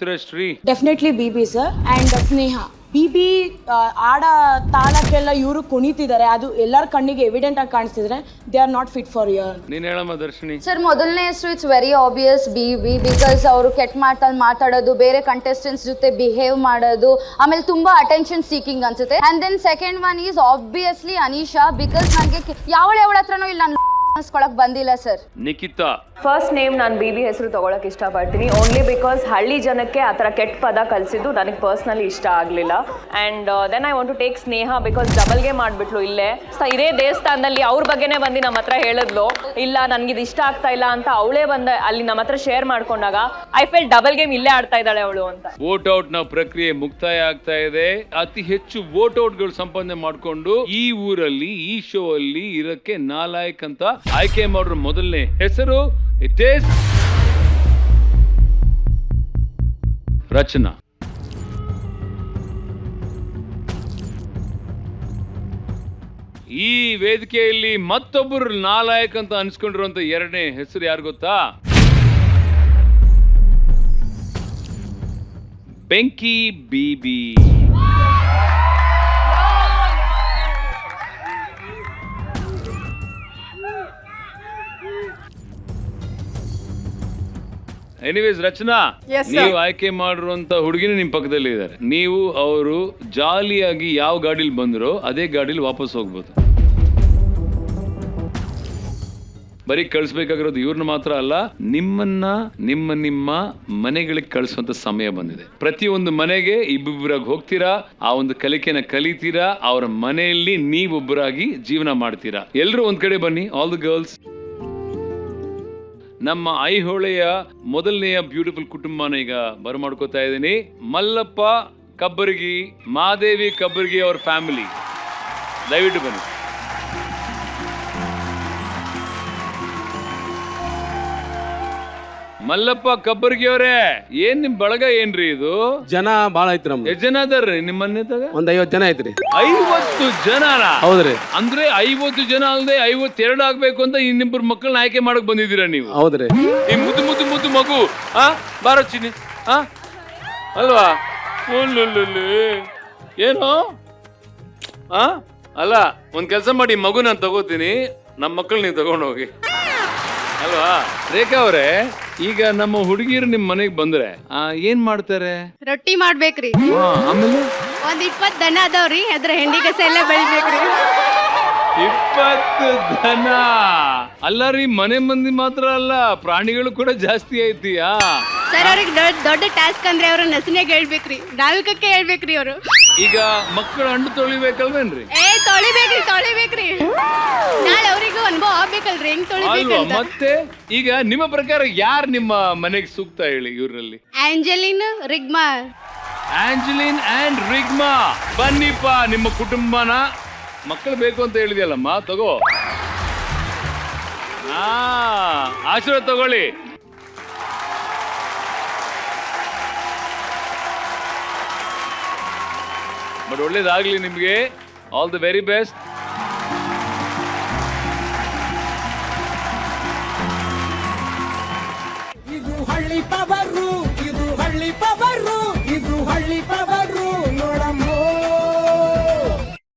ಹೇಳ್ತೀರಾ Shree? Definitely BB sir and Sneha. BB ಆಡ ತಾಳಕ್ಕೆಲ್ಲ ಇವರು ಕುಣಿತಿದ್ದಾರೆ, ಅದು ಎಲ್ಲರ ಕಣ್ಣಿಗೆ ಎವಿಡೆಂಟ್ ಆಗಿ ಕಾಣಿಸ್ತಿದ್ರೆ they are not fit for here. ನೀನ್ ಹೇಳಮ್ಮ ದರ್ಶಿನಿ. ಸರ್ ಮೊದಲನೇ ಹೆಸರು it's very obvious BB, because ಅವರು ಕೆಟ್ಟ ಮಾತಲ್ಲಿ ಮಾತಾಡೋದು, ಬೇರೆ ಕಂಟೆಸ್ಟೆಂಟ್ಸ್ ಜೊತೆ ಬಿಹೇವ್ ಮಾಡೋದು, ಆಮೇಲೆ ತುಂಬಾ ಅಟೆನ್ಷನ್ ಸೀಕಿಂಗ್ ಅನ್ಸುತ್ತೆ. And then second one is obviously Anisha, because ನನಗೆ ಯಾವಳ ಹತ್ರನೂ ಇಲ್ಲ ಅನ್ಸ್ಕೊಳಕ್ ಬಂದಿಲ್ಲ ಸರ್. ನಿಖಿತಾ. ಫಸ್ಟ್ ನೇಮ್ ನಾನು ಬಿಬಿ ಹೆಸರು ತಗೊಳಕ್ ಇಷ್ಟಪಡ್ತೀನಿ, ಓನ್ಲಿ ಬಿಕಾಸ್ ಹಳ್ಳಿ ಜನಕ್ಕೆ ಆ ಥರ ಕೆಟ್ಟ ಪದ ಕಲಿಸಿದ್ದು ನನಗೆ ಪರ್ಸ್ನಲಿ ಇಷ್ಟ ಆಗಲಿಲ್ಲ. And then I want to take Sneha, because ಡಬಲ್ಗೆ ಮಾಡಿಬಿಟ್ಲು ಇಲ್ಲೇ ಇದೇ ದೇವಸ್ಥಾನದಲ್ಲಿ ಅವ್ರ ಬಗ್ಗೆನೇ ಬಂದು ನಮ್ಮ ಹತ್ರ ಹೇಳಿದ್ಲು, ಇಲ್ಲ ನನಗಿದು ಇಷ್ಟ ಆಗ್ತಾ ಇಲ್ಲ ಅಂತ ಅವಳೇ ಬಂದ ಅಲ್ಲಿ ನಮ್ಮ ಹತ್ರ ಶೇರ್ ಮಾಡ್ಕೊಂಡಾಗ ಐ ಫೆಲ್ ಡಬಲ್ ಗೇಮ್ ಇಲ್ಲೇ ಆಡ್ತಾ ಇದ್ದಾಳೆ ಅವಳು ಅಂತ. ವೋಟ್ ಔಟ್ ನ ಪ್ರಕ್ರಿಯೆ ಮುಕ್ತಾಯ ಆಗ್ತಾ ಇದೆ. ಅತಿ ಹೆಚ್ಚು ವೋಟ್ ಔಟ್ ಗಳು ಸಂಪಾದನೆ ಮಾಡಿಕೊಂಡು ಈ ಊರಲ್ಲಿ ಈ ಶೋ ಅಲ್ಲಿ ಇರಕ್ಕೆ ನಾಲಾಯಕ್ ಅಂತ ಆಯ್ಕೆ ಮಾಡೋರು ಮೊದಲನೇ ಹೆಸರು ಇಟ್ ಈಸ್ ರಚನಾ. ಈ ವೇದಿಕೆಯಲ್ಲಿ ಮತ್ತೊಬ್ಬರು ನಾಲಾಯಕ್ ಅಂತ ಅನ್ಸ್ಕೊಂಡಿರುವಂತ ಎರಡನೇ ಹೆಸರು ಯಾರು ಗೊತ್ತಾ? ಬೆಂಕಿ ಬಿಬಿ. ಎನಿವೇಸ್ ರಚನಾ, ನೀವು ಆಯ್ಕೆ ಮಾಡಿರುವಂತ ಹುಡುಗಿನ ನಿಮ್ ಪಕ್ಕದಲ್ಲಿ ಇದ್ದಾರೆ. ನೀವು ಅವರು ಜಾಲಿಯಾಗಿ ಯಾವ ಗಾಡಿಲಿ ಬಂದ್ರೋ ಅದೇ ಗಾಡಿಲಿ ವಾಪಸ್ ಹೋಗ್ಬೋದು. ಬರೀ ಕಳಿಸ್ಬೇಕಾಗಿರೋದು ಇವ್ರನ್ನ ಮಾತ್ರ ಅಲ್ಲ, ನಿಮ್ಮನ್ನ ನಿಮ್ಮ ಮನೆಗಳಿಗೆ ಕಳಿಸುವಂತ ಸಮಯ ಬಂದಿದೆ. ಪ್ರತಿಯೊಂದು ಮನೆಗೆ ಇಬ್ಬೊಬ್ಬರಾಗಿ ಹೋಗ್ತೀರಾ, ಆ ಒಂದು ಕಲಿಕೆನ ಕಲಿತೀರಾ, ಅವರ ಮನೆಯಲ್ಲಿ ನೀವೊಬ್ಬರಾಗಿ ಜೀವನ ಮಾಡ್ತೀರಾ. ಎಲ್ಲರೂ ಒಂದ್ ಕಡೆ ಬನ್ನಿ. All the girls. ನಮ್ಮ ಐಹೊಳೆಯ ಮೊದಲನೆಯ ಬ್ಯೂಟಿಫುಲ್ ಕುಟುಂಬನ ಈಗ ಬರಮಾಡ್ಕೋತಾ ಇದ್ದೀನಿ. ಮಲ್ಲಪ್ಪ ಕಬ್ಬರ್ಗಿ, ಮಾದೇವಿ ಕಬ್ಬರ್ಗಿ ಅವ್ರ ಫ್ಯಾಮಿಲಿ, ದಯವಿಟ್ಟು ಬನ್ನಿ. ಮಲ್ಲಪ್ಪ ಕಬ್ಬರ್ಗಿ ಅವರೇ, ಏನ್ ನಿಮ್ ಬಳಗ ಏನ್ರಿ ಇದು? ಜನ ಬಾಳ ಐತ್ರಿ ನಮ್ದು. ಎಷ್ಟ್ ಜನ ಅದಾರ್ರಿ ನಿಮ್ಮ ಮನೆದಾಗ? ಒಂದ್ 50 ಜನ ಐತ್ರಿ. 50 ಜನನ? ಹೌದ್ರಿ. ಅಂದ್ರೆ 50 ಜನ ಅಲ್ಲದೆ 52 ಆಗ್ಬೇಕು ಅಂತ ಇನ್ನಿಬ್ಬರು ಮಕ್ಕಳನ್ನ ಆಯ್ಕೆ ಮಾಡಕ್ ಬಂದಿದ್ದೀರಾ ನೀವು? ಹೌದ್ರಿ. ಈ ಮುದ್ದು ಮುದ್ದು ಮುದ್ದು ಮಗು ಬಾರೋ ಚಿನ್ನಿ ಅಲ್ವಾ? ಏನು ಅಲ್ಲ, ಒಂದ್ ಕೆಲಸ ಮಾಡಿ, ಮಗು ನಾನು ತಗೋತೀನಿ, ನಮ್ಮ ಮಕ್ಕಳು ನೀವು ತಗೊಂಡು ಹೋಗಿ ಅಲ್ವಾ? ರೇಖಾ ಅವರೇ, ಈಗ ನಮ್ಮ ಹುಡುಗಿರು ನಿಮ್ ಮನೆಗ್ ಬಂದ್ರೆ ಏನ್ ಮಾಡ್ತಾರೆ? ರೊಟ್ಟಿ ಮಾಡ್ಬೇಕ್ರಿ. ಆಮೇಲೆ ಒಂದ್ 20 ದನ ಅದಾವ್ರಿ, ಅದ್ರ ಹೆಂಡಿ ಕಸ ಎಲ್ಲ ಬೆಳಿಬೇಕ್ರಿ. 20 ದನ ಅಲ್ಲ ರೀ, ಮನೆ ಮಂದಿ ಮಾತ್ರ ಅಲ್ಲ, ಪ್ರಾಣಿಗಳು ಕೂಡ ಜಾಸ್ತಿ ಐತಿಯಾ? ಸರ್ ಅವ್ರಿಗೆ ದೊಡ್ಡ ಟಾಸ್ಕ್ ಅಂದ್ರೆ ಅವ್ರ ನಸನ್ಯಾಗ ಹೇಳ್ಬೇಕ್ರಿ, ನಾಲ್ಕಕ್ಕೆ ಹೇಳ್ಬೇಕ್ರಿ ಅವರು. ಈಗ ಮಕ್ಕಳು ಹಣ್ಣು ತೊಳಿಬೇಕಲ್ವೇನ್ರಿ? ತೊಳಿಬೇಕ್ರಿ. ನಾಳೆ ಅವರಿಗೂ ಅನುಭವ ಆಗ್ಬೇಕಲ್ರಿ ಹೆಂಗ್ ತೊಳಿಬೇಕಂತ. ಮತ್ತೆ ಈಗ ನಿಮ್ಮ ಪ್ರಕಾರ ಯಾರು ನಿಮ್ಮ ಮನೆಗೆ ಸೂಕ್ತ ಹೇಳಿ ಇವ್ರಲ್ಲಿ? ಆಂಜಲಿನ್, ರಿಗ್ಮಾ. ಆಂಜಲಿನ್ ಅಂಡ್ ರಿಗ್ಮಾ, ಬನ್ನಿಪ್ಪ ನಿಮ್ಮ ಕುಟುಂಬನ. ಮಕ್ಕಳು ಬೇಕು ಅಂತ ಹೇಳಿದ್ಯಲ್ಲಮ್ಮ, ತಗೋ. ಆಶೀರ್ವಾದ ತಗೊಳ್ಳಿ. ಬಟ್ ಒಳ್ಳೇದಾಗ್ಲಿ ನಿಮ್ಗೆ. All the very best. ಇದು ಹಳ್ಳಿ